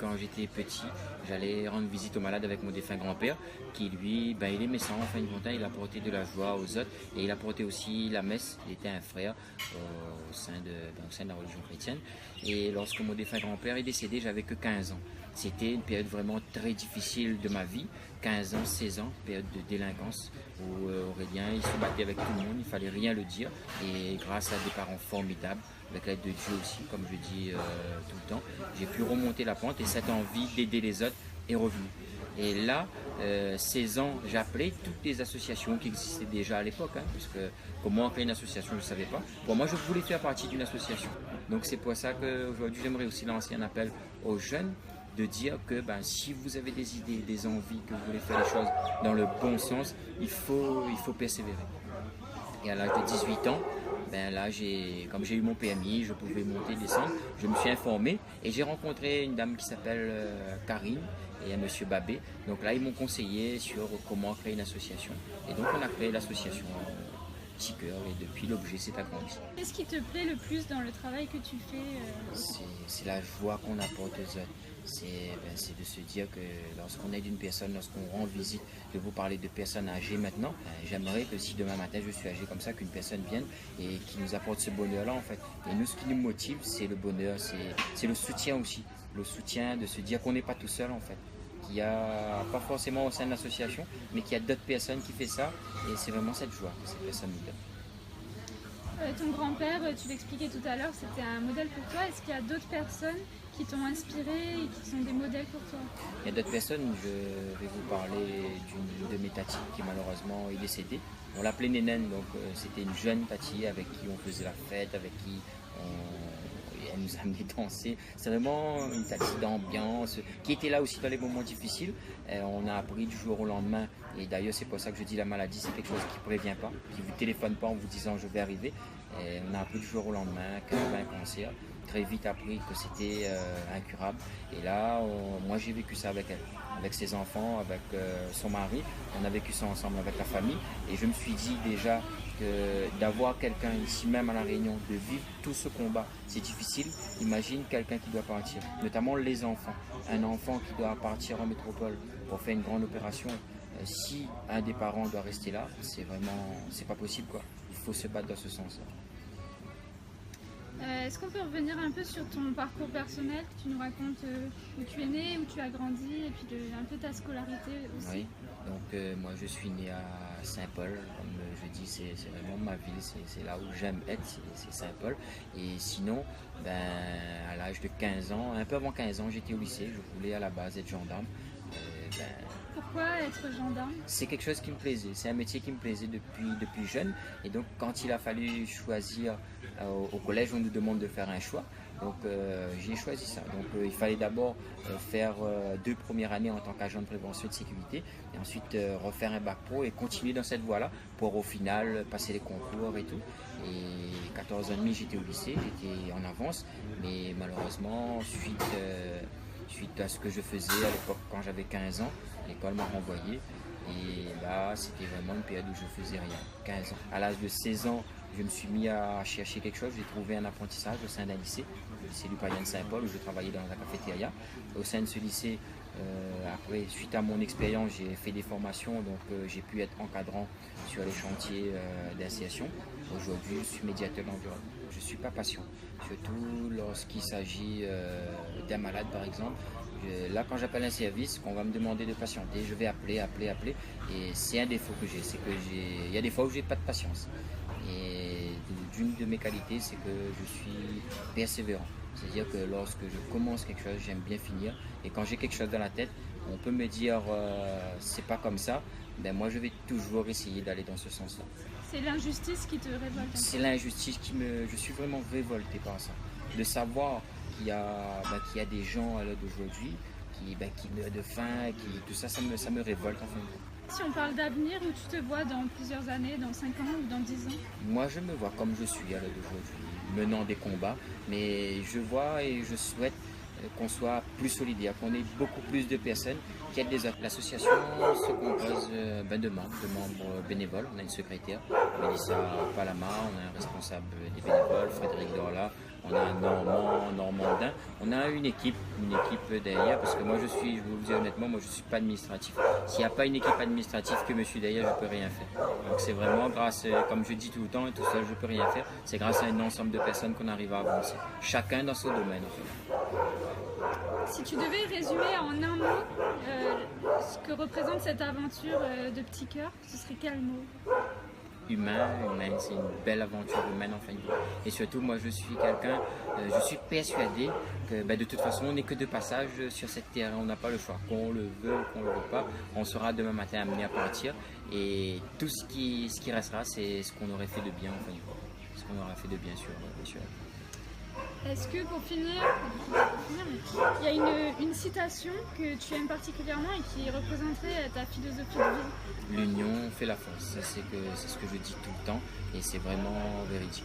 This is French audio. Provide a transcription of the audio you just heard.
quand j'étais petit, j'allais rendre visite aux malades avec mon défunt grand-père, qui lui, ben, il aimait ça en fin de compte, il apportait de la joie aux autres et il apportait aussi la messe. Il était un frère au sein de la religion chrétienne. Et lorsque mon défunt grand-père est décédé, j'avais que 15 ans. C'était une période vraiment très difficile de ma vie, 15 ans, 16 ans, période de délinquance, où Aurélien il se battait avec tout le monde, il fallait rien le dire. Et grâce à des parents formidables, avec l'aide de Dieu aussi, comme je dis tout le temps, j'ai pu remonter la pente et cette envie d'aider les autres est revenue. Et là, 16 ans, j'ai appelé toutes les associations qui existaient déjà à l'époque, puisque comment créer une association, je ne savais pas. Pour moi, je voulais faire partie d'une association. Donc c'est pour ça qu'aujourd'hui, j'aimerais aussi lancer un appel aux jeunes de dire que si vous avez des idées, des envies, que vous voulez faire les choses dans le bon sens, il faut persévérer. Et à l'âge de 18 ans, là, comme j'ai eu mon PMI, je pouvais monter, descendre. Je me suis informé et j'ai rencontré une dame qui s'appelle Karine et un monsieur Babé. Donc là, ils m'ont conseillé sur comment créer une association. Et donc, on a créé l'association Petit Cœur et depuis, l'objet s'est agrandi. Qu'est-ce qui te plaît le plus dans le travail que tu fais C'est la joie qu'on apporte aux autres. C'est de se dire que lorsqu'on aide une personne, lorsqu'on rend visite, de vous parler de personnes âgées maintenant, j'aimerais que si demain matin je suis âgé comme ça, qu'une personne vienne et qui nous apporte ce bonheur-là en fait. Et nous, ce qui nous motive, c'est le bonheur, c'est le soutien aussi. Le soutien de se dire qu'on n'est pas tout seul en fait. Qu'il n'y a pas forcément au sein de l'association, mais qu'il y a d'autres personnes qui font ça et c'est vraiment cette joie que ces personnes nous donnent. Ton grand-père, tu l'expliquais tout à l'heure, c'était un modèle pour toi. Est-ce qu'il y a d'autres personnes qui t'ont inspiré et qui sont des modèles pour toi? Il y a d'autres personnes, je vais vous parler d'une de mes tatis qui malheureusement est décédée. On l'appelait Nénène, donc c'était une jeune tati avec qui on faisait la fête, avec qui elle nous amenait danser. C'est vraiment une tati d'ambiance qui était là aussi dans les moments difficiles. On a appris du jour au lendemain, et d'ailleurs c'est pour ça que je dis la maladie, c'est quelque chose qui ne prévient pas, qui ne vous téléphone pas en vous disant je vais arriver. Et on a appris du jour au lendemain qu'elle avait un cancer. Très vite appris que c'était incurable. Et là, moi j'ai vécu ça avec elle, avec ses enfants, avec son mari. On a vécu ça ensemble avec la famille. Et je me suis dit déjà que d'avoir quelqu'un ici même à La Réunion, de vivre tout ce combat, c'est difficile. Imagine quelqu'un qui doit partir, notamment les enfants. Un enfant qui doit partir en métropole pour faire une grande opération. Si un des parents doit rester là, c'est pas possible quoi. Il faut se battre dans ce sens-là. Est-ce qu'on peut revenir un peu sur ton parcours personnel, que tu nous racontes où tu es né, où tu as grandi et puis un peu ta scolarité aussi? Oui, donc moi je suis né à Saint-Paul, comme je dis, c'est vraiment ma ville, c'est là où j'aime être, c'est Saint-Paul. Et sinon, à l'âge de 15 ans, un peu avant 15 ans, j'étais au lycée, je voulais à la base être gendarme. Pourquoi être gendarme? C'est quelque chose qui me plaisait, c'est un métier qui me plaisait depuis jeune. Et donc quand il a fallu choisir au collège, on nous demande de faire un choix. Donc j'ai choisi ça. Donc il fallait d'abord faire 2 premières années en tant qu'agent de prévention et de sécurité. Et ensuite refaire un bac pro et continuer dans cette voie-là pour au final passer les concours et tout. Et 14 ans et demi j'étais au lycée, j'étais en avance. Mais malheureusement, suite à ce que je faisais à l'époque quand j'avais 15 ans, l'école m'a renvoyé et là c'était vraiment une période où je faisais rien, 15 ans. À l'âge de 16 ans, je me suis mis à chercher quelque chose, j'ai trouvé un apprentissage au sein d'un lycée, le lycée du Payen de Saint-Paul où je travaillais dans la cafétéria. Au sein de ce lycée, après, suite à mon expérience, j'ai fait des formations, donc j'ai pu être encadrant sur les chantiers d'insertion. Aujourd'hui, je suis médiateur d'environnement. Je ne suis pas patient, surtout lorsqu'il s'agit d'un malade par exemple. Là, quand j'appelle un service, qu'on va me demander de patienter, je vais appeler. Et c'est un défaut que j'ai, c'est que il y a des fois où j'ai pas de patience. Et d'une de mes qualités, c'est que je suis persévérant. C'est-à-dire que lorsque je commence quelque chose, j'aime bien finir. Et quand j'ai quelque chose dans la tête, on peut me dire c'est pas comme ça. Moi, je vais toujours essayer d'aller dans ce sens-là. C'est l'injustice qui te révolte? C'est l'injustice je suis vraiment révolté par ça. De savoir qu'il y a des gens à l'heure d'aujourd'hui qui meurent de faim, tout ça, ça me révolte en fait. Si on parle d'avenir, où tu te vois dans plusieurs années, dans 5 ans ou dans 10 ans? Moi, je me vois comme je suis à l'heure d'aujourd'hui, menant des combats, mais je vois et je souhaite qu'on soit plus solidaire, qu'on ait beaucoup plus de personnes qui aident les autres. L'association se compose de membres bénévoles. On a une secrétaire, Mélissa Palama, on a un responsable des bénévoles, Frédéric Dorla, on a un Normand, Normandin. On a une équipe derrière, parce que moi je vais vous dire honnêtement, moi je ne suis pas administratif. S'il n'y a pas une équipe administrative que me suit derrière, je ne peux rien faire. Donc c'est vraiment grâce, comme je dis tout le temps, et tout seul je ne peux rien faire. C'est grâce à un ensemble de personnes qu'on arrive à avancer. Chacun dans son domaine en fait. Si tu devais résumer en un mot ce que représente cette aventure de Petit Cœur, ce serait quel mot? Humaine, c'est une belle aventure humaine en fin de vie. Et surtout, moi je suis quelqu'un, je suis persuadé que de toute façon on n'est que de passage sur cette terre, on n'a pas le choix, qu'on le veut ou qu'on ne le veut pas, on sera demain matin amené à partir et tout ce qui restera, c'est ce qu'on aurait fait de bien en fin de vie, ce qu'on aura fait de bien sur la vie. Est-ce que pour finir, il y a une citation que tu aimes particulièrement et qui représenterait ta philosophie de vie? L'union fait la force, c'est ce que je dis tout le temps et c'est vraiment véridique.